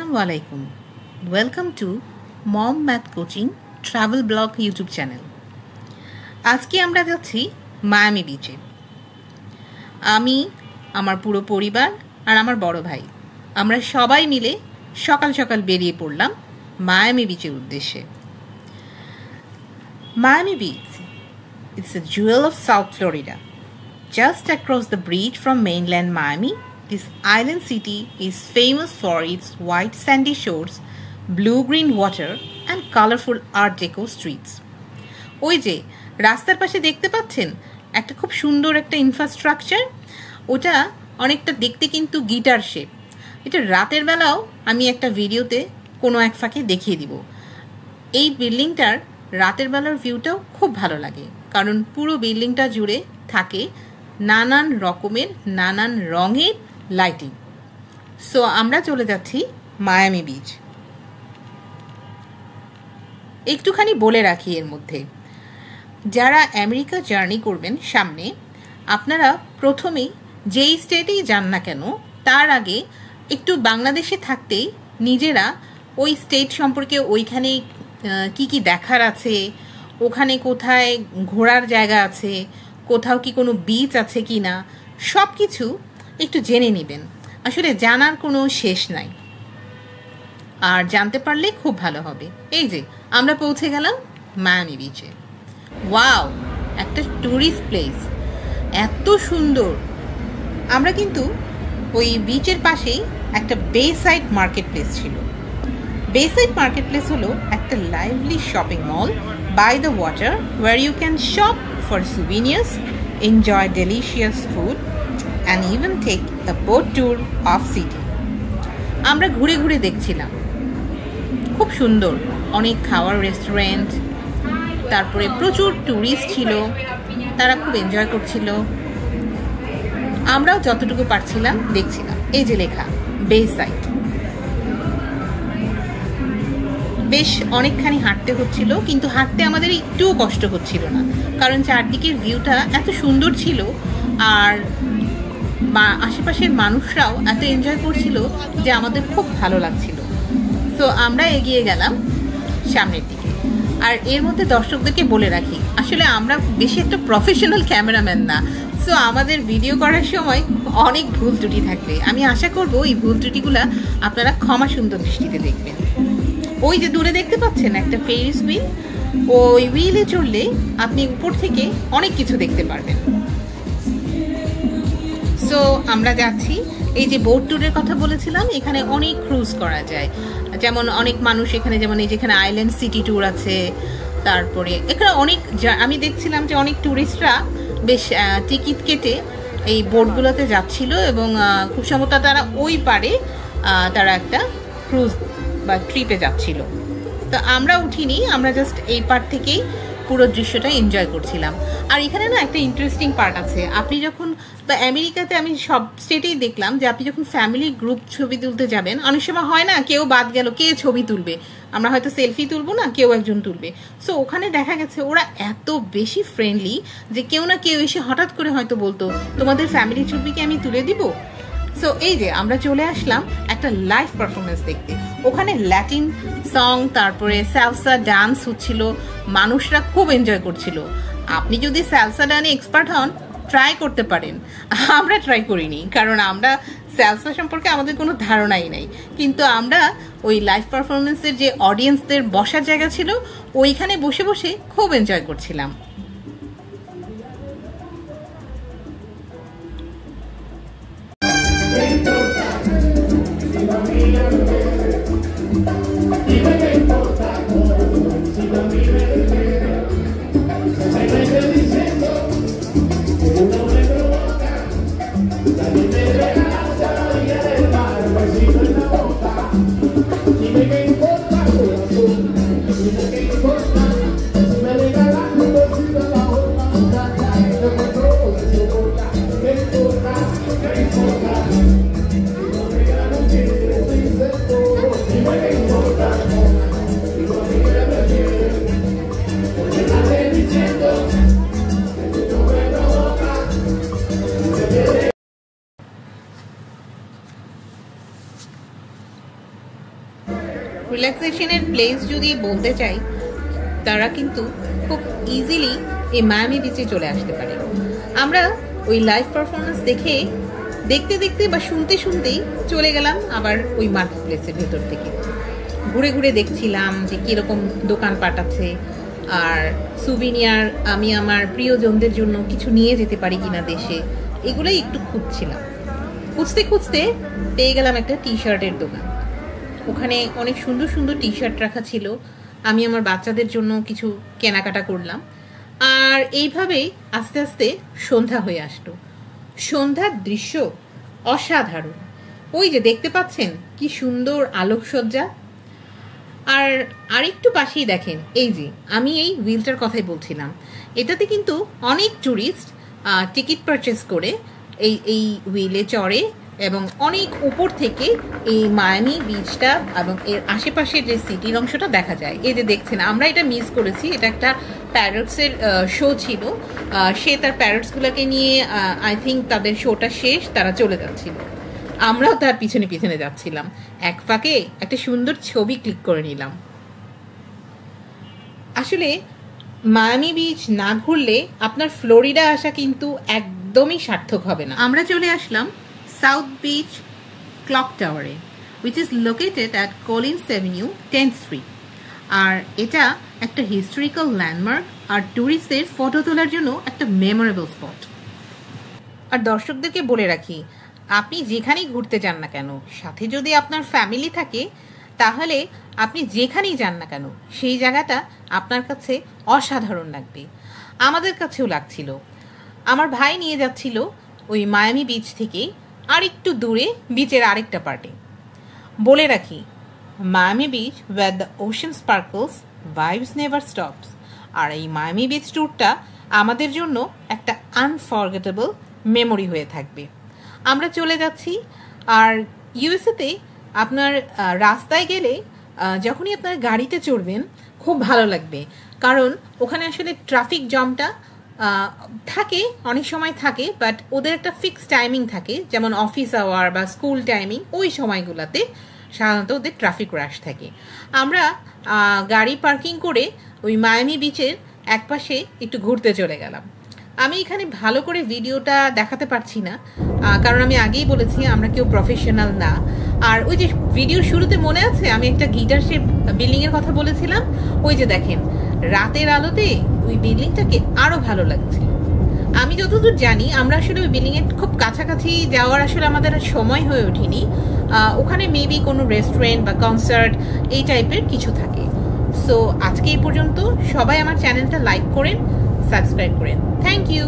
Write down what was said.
Assalamualaikum. Welcome to Mom Math Coaching Travel Blog YouTube channel. আজকে আমরা যাচ্ছি Miami বিচে। আমি, আমার পুরো পরিবার আর আমার বড় ভাই আমরা সবাই মিলে সকাল সকাল বেরিয়ে পড়লাম মায়ামি বিচের উদ্দেশ্যে। Miami Beach, it's a jewel of South Florida. Just across the bridge from mainland Miami, this island city is famous for its white sandy shores, blue-green water, and colorful Art Deco streets. ওই যে রাস্তার পাশে দেখতে পাচ্ছেন একটা খুব সুন্দর একটা ইনফ্রাস্ট্রাকচার, ওটা অনেকটা দেখতে কিন্তু গিটার শেপ। এটা রাতের বেলাও আমি একটা ভিডিওতে কোনো এক ফাঁকে দেখিয়ে দিব। এই বিল্ডিংটার রাতের বেলার ভিউটাও খুব ভালো লাগে, কারণ পুরো বিল্ডিংটা জুড়ে থাকে নানান রকমের নানান রঙের লাইটিং। সো আমরা চলে যাচ্ছি মায়ামি বিচ। একটুখানি বলে রাখি এর মধ্যে, যারা আমেরিকা জার্নি করবেন সামনে, আপনারা প্রথমেই যেই স্টেটেই যান না কেন তার আগে একটু বাংলাদেশে থাকতেই নিজেরা ওই স্টেট সম্পর্কে, ওইখানে কি কি দেখার আছে, ওখানে কোথায় ঘোরার জায়গা আছে, কোথাও কি কোনো বিচ আছে কি না, সব কিছু একটু জেনে নেবেন। আসলে জানার কোনো শেষ নাই, আর জানতে পারলে খুব ভালো হবে। এই যে আমরা পৌঁছে গেলাম মায়ামি বিচে। ওয়াও, একটা ট্যুরিস্ট প্লেস, এত সুন্দর। আমরা কিন্তু ওই বিচের পাশেই একটা বে সাইড মার্কেট প্লেস ছিল। বে সাইড মার্কেট প্লেস হলো একটা lively shopping mall by the water, where you can shop for souvenirs, enjoy delicious food, and even take a boat tour of city. আমরা ঘুরে ঘুরে দেখছিলাম, খুব সুন্দর, অনেক খাওয়ার রেস্টুরেন্ট, তারপরে প্রচুর ট্যুরিস্ট ছিল, তারা খুব এনজয় করছিল। আমরাও যতটুকু পারছিলাম দেখছিলাম। এই যে লেখা বে সাইড। বেশ অনেকখানি হাঁটতে হচ্ছিল, কিন্তু হাঁটতে আমাদের একটুও কষ্ট হচ্ছিল না, কারণ চারদিকের ভিউটা এত সুন্দর ছিল আর আশেপাশের মানুষরাও এত এনজয় করছিল যে আমাদের খুব ভালো লাগছিল। সো আমরা এগিয়ে গেলাম সামনের দিকে। আর এর মধ্যে দর্শকদেরকে বলে রাখি, আসলে আমরা বেশি একটা প্রফেশনাল ক্যামেরাম্যান না, সো আমাদের ভিডিও করার সময় অনেক ভুল ত্রুটি থাকবে। আমি আশা করব এই ভুল ত্রুটিগুলো আপনারা ক্ষমা সুন্দর দৃষ্টিতে দেখবেন। ওই যে দূরে দেখতে পাচ্ছেন একটা ফেরিস হুইল, ওই হুইলে চড়লে আপনি উপর থেকে অনেক কিছু দেখতে পারবেন। সো আমরা যাচ্ছি। এই যে বোট ট্যুরের কথা বলেছিলাম, এখানে অনেক ক্রুজ করা যায়, যেমন অনেক মানুষ এখানে, যেমন এই যেখানে আইল্যান্ড সিটি ট্যুর আছে, তারপরে এখানে অনেক, আমি দেখছিলাম যে অনেক ট্যুরিস্টরা বেশ টিকিট কেটে এই বোটগুলোতে যাচ্ছিল, এবং খুব সম্ভবত তারা ওই পারে তারা একটা ক্রুজ বা ট্রিপে যাচ্ছিল। তো আমরা উঠিনি, আমরা জাস্ট এই পার্ট থেকেই পুরো দৃশ্যটা এনজয় করছিলাম। আর এখানে না একটা ইন্টারেস্টিং পার্ট আছে, আপনি যখন, বা আমেরিকাতে আমি সব স্টেটেই দেখলাম যে আপনি যখন ফ্যামিলি গ্রুপ ছবি তুলতে যাবেন, অনেক সময় হয় না কেউ বাদ গেল, কে ছবি তুলবে, আমরা হয়তো সেলফি তুলবো না, কেউ একজন তুলবে। সো ওখানে দেখা গেছে ওরা এত বেশি ফ্রেন্ডলি যে কেউ না কেউ এসে হঠাৎ করে হয়তো বলতো, তোমাদের ফ্যামিলি ছবি কি আমি তুলে দিব? সো এই যে আমরা চলে আসলাম একটা লাইভ পারফরমেন্স দেখতে। ওখানে ল্যাটিন সং, তারপরে স্যালসা ডান্স হচ্ছিল, মানুষরা খুব এনজয় করছিল। আপনি যদি স্যালসা ডান্সে এক্সপার্ট হন, ট্রাই করতে পারেন। আমরা ট্রাই করিনি, কারণ আমরা স্যালসা সম্পর্কে আমাদের কোনো ধারণাই নাই, কিন্তু আমরা ওই লাইভ পারফরমেন্সের যে অডিয়েন্সদের বসার জায়গা ছিল, ওইখানে বসে বসে খুব এনজয় করছিলাম। রিল্যাক্সেশনের প্লেস যদি বলতে চাই, তারা কিন্তু খুব ইজিলি এই মায়ামি বিচে চলে আসতে পারে। আমরা ওই লাইভ পারফরমেন্স দেখতে দেখতে বা শুনতে শুনতেই চলে গেলাম আবার ওই মার্কেট প্লেসের ভেতর থেকে। ঘুরে ঘুরে দেখছিলাম যে কীরকম দোকানপাট আছে, আর সুভিনিয়ার আমি আমার প্রিয়জনদের জন্য কিছু নিয়ে যেতে পারি কিনা দেশে, এগুলোই একটু খুঁজছিলাম। খুঁজতে খুঁজতে পেয়ে গেলাম একটা টি শার্টের দোকান। ওখানে অনেক সুন্দর সুন্দর টি শার্ট রাখা ছিল। আমি আমার বাচ্চাদের জন্য কিছু কেনাকাটা করলাম, আর এইভাবেই আস্তে আস্তে সন্ধ্যা হয়ে আসলো। সন্ধ্যার দৃশ্য অসাধারণ। ওই যে দেখতে পাচ্ছেন কি সুন্দর আলোকসজ্জা। আর আরেকটু পাশেই দেখেন, এই যে আমি এই হুইলটার কথাই বলছিলাম, এটাতে কিন্তু অনেক ট্যুরিস্ট টিকিট পারচেস করে এই হুইলে চড়ে এবং অনেক উপর থেকে এই মায়ামি বিচটা এবং এর আশেপাশের যে সিটির অংশটা দেখা যায়। এই যে দেখছেন, আমরা এটা মিস করেছি। এটা একটা প্যারটসের শো ছিল। সে তার প্যারটসগুলোকে নিয়ে আই থিঙ্ক তাদের শোটা শেষ, তারা চলে যাচ্ছিল। আমরাও তার পিছনে পিছনে যাচ্ছিলাম। এক ফাঁকে একটা সুন্দর ছবি ক্লিক করে নিলাম। আসলে মায়ামি বিচ না ঘুরলে আপনার ফ্লোরিডা আসা কিন্তু একদমই সার্থক হবে না। আমরা চলে আসলাম সাউথ বিচ ক্লক টাওয়ারে, which is located at Collins Avenue 10th street. আর এটা একটা হিস্টোরিক্যাল ল্যান্ডমার্ক আর ট্যুরিস্টদের ফটো তোলার জন্য একটা মেমোরেবল স্পট। আর দর্শকদেরকে বলে রাখি, আপনি যেখানেই ঘুরতে যান না কেন, সাথে যদি আপনার ফ্যামিলি থাকে, তাহলে আপনি যেখানেই যান না কেন সেই জায়গাটা আপনার কাছে অসাধারণ লাগবে। আমাদের কাছেও লাগছিল। আমার ভাই নিয়ে যাচ্ছিল ওই মায়ামি বিচ থেকে আর একটু দূরে বিচের আরেকটা পার্টে। বলে রাখি, Miami Beach where the ocean sparkles, vibes never stops. আর এই মায়ামি বিচ ট্যুরটা আমাদের জন্য একটা আনফরগেটেবল মেমোরি হয়ে থাকবে। আমরা চলে যাচ্ছি। আর ইউএসএতে আপনার রাস্তায় গেলে যখনই আপনার গাড়িতে চড়বেন খুব ভালো লাগবে, কারণ ওখানে আসলে ট্রাফিক জ্যামটা থাকে, অনেক সময় থাকে, বাট ওদের একটা ফিক্স টাইমিং থাকে, যেমন অফিস আওয়ার বা স্কুল টাইমিং, ওই সময়গুলোতে সাধারণত ওদের ট্রাফিক রাশ থাকে। আমরা গাড়ি পার্কিং করে ওই মায়ামি বিচের একপাশে একটু ঘুরতে চলে গেলাম। আমি এখানে ভালো করে ভিডিওটা দেখাতে পারছি না, কারণ আমি আগেই বলেছি আমরা কেউ প্রফেশনাল না। আর ওই যে ভিডিওর শুরুতে মনে আছে আমি একটা গিটার শেপ বিল্ডিংয়ের কথা বলেছিলাম, ওই যে দেখেন রাতের আলোতে ওই বিল্ডিংটাকে আরও ভালো লাগছে। আমি যতদূর জানি আমরা আসলে ওই বিল্ডিংয়ের খুব কাছাকাছি যাওয়ার আসলে আমাদের সময় হয়ে ওঠেনি। ওখানে মেবি কোনো রেস্টুরেন্ট বা কনসার্ট এই টাইপের কিছু থাকে। সো আজকে এই পর্যন্ত। সবাই আমার চ্যানেলটা লাইক করেন, সাবস্ক্রাইব করেন। Thank you.